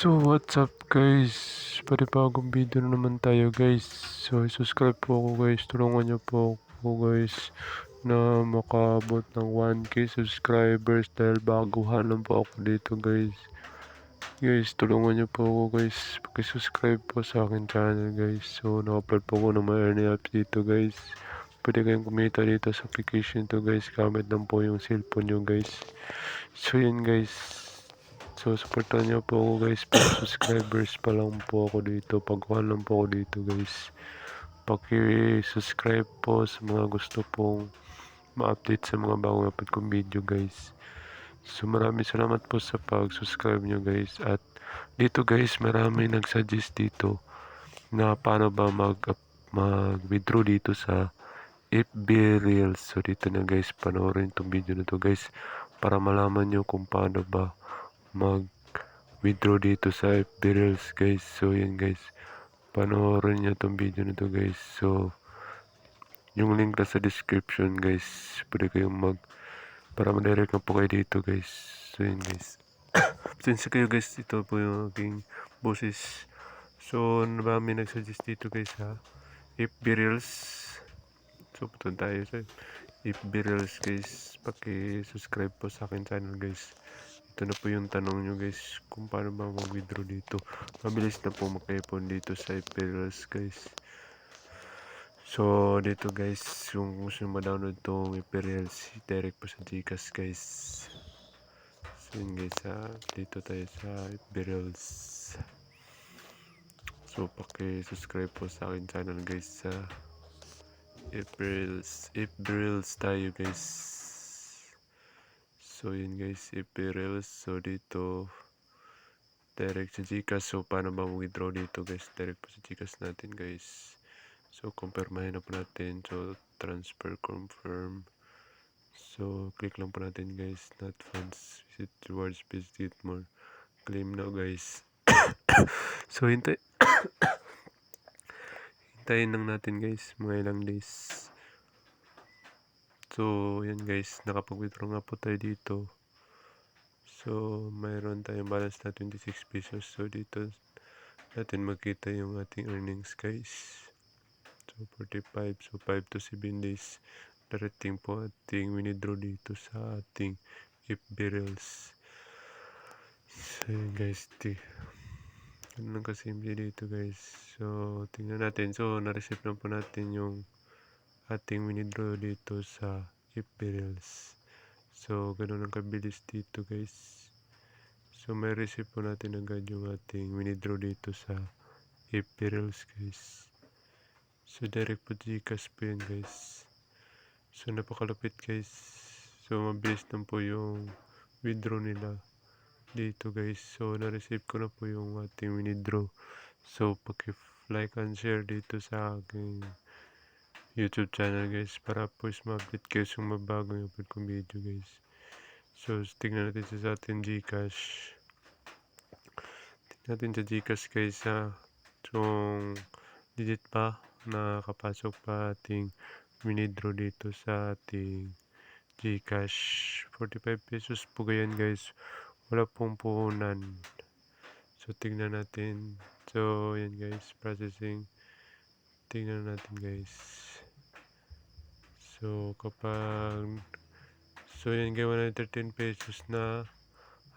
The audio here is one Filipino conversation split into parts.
So what's up guys, panibagong video na naman tayo guys. So subscribe po ako guys, tulungan nyo po ako guys na makaabot ng 1k subscribers dahil baguhan lang po ako dito guys. Guys, tulungan nyo po ako guys, pag-subscribe po sa akin channel guys. So na-upload po ako ng mga earning apps dito guys. Pwede kayong kumita dito sa application to guys, gamit lang po yung cellphone nyo guys. So yun guys, so supportan nyo po ako guys, pag subscribers pa lang po ako dito, pagkuhan lang po ako dito guys. Paki-subscribe po sa mga gusto pong ma-update sa mga bagong upload kong video guys. So maraming salamat po sa pag-subscribe nyo guys. At dito guys, marami nag-suggest dito na paano ba mag-withdraw dito sa FB Reels. So dito na guys, panoorin itong video na to guys, para malaman nyo kung paano ba mag-withdraw dito sa FB Reels guys. So yan guys, panoorin nyo itong video na to guys. So yung link na sa description guys, pwede kayong para ma-direct na po kayo dito guys. So yun guys, since kayo guys, ito po yung aking boses. So marami nagsuggest dito guys ha, FB Reels. So punta tayo sa FB Reels guys, paki-subscribe po sa akin channel guys. Ito na po yung tanong nyo guys, kung paano ba mag-withdraw dito. Mabilis na po makaipon dito sa FB Reels guys. So dito guys, kung gusto nyo ma-download itong FB Reels, direct po sa Gcash guys. So yun guys dito tayo sa FB Reels. So paki-subscribe po sa akin channel guys sa FB Reels tayo guys. So yun guys, FB Reels. So dito direct sa Gcash. So paano ba mag-withdraw dito guys, direct po sa Gcash natin guys. So kumpirmahin na po natin. So transfer confirm. So click lang po natin guys, not funds, visit rewards, visit more, claim now guys. So hintayin lang natin guys, mga ilang days. So yan guys, nakapag-withdraw nga po tayo dito. So mayroon tayong balance na 26 pesos. So dito natin makita yung ating earnings guys. So 45, so 5 to 7 days darating po ating withdraw dito sa ating FB Reels. So yun guys, ganun lang kasimple dito guys. So tingnan natin, so na-receive na po natin yung ating withdraw dito sa FB Reels. So ganun lang kabilis dito guys. So may receive po natin agad yung ating withdraw dito sa FB Reels guys. So direct po Gcash po yan guys. So napakalupit guys. So mabilis lang po yung withdraw nila dito guys. So na-receive ko na po yung ating withdraw. So paki-like and share dito sa aking YouTube channel guys, para po ma-update kayo sa mga bagong upload kong video guys. So tingnan natin sa ating Gcash. Tingnan natin sa Gcash guys kung digit pa nakapasok pa ating withdraw dito sa ating Gcash. 45 pesos po ganyan guys, wala pong puhunan. So tingnan natin. So yan guys, processing. Tingnan natin guys. So kapag yan guys, 113 pesos na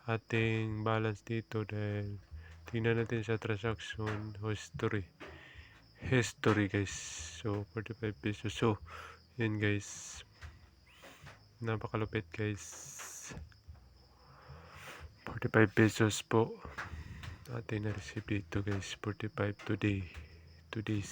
ating balance dito, dahil tingnan natin sa transaction history guys. So 45 pesos. So yan guys, napakalupit guys. 45 pesos po ating na-receive dito guys. 45 today. 2 days.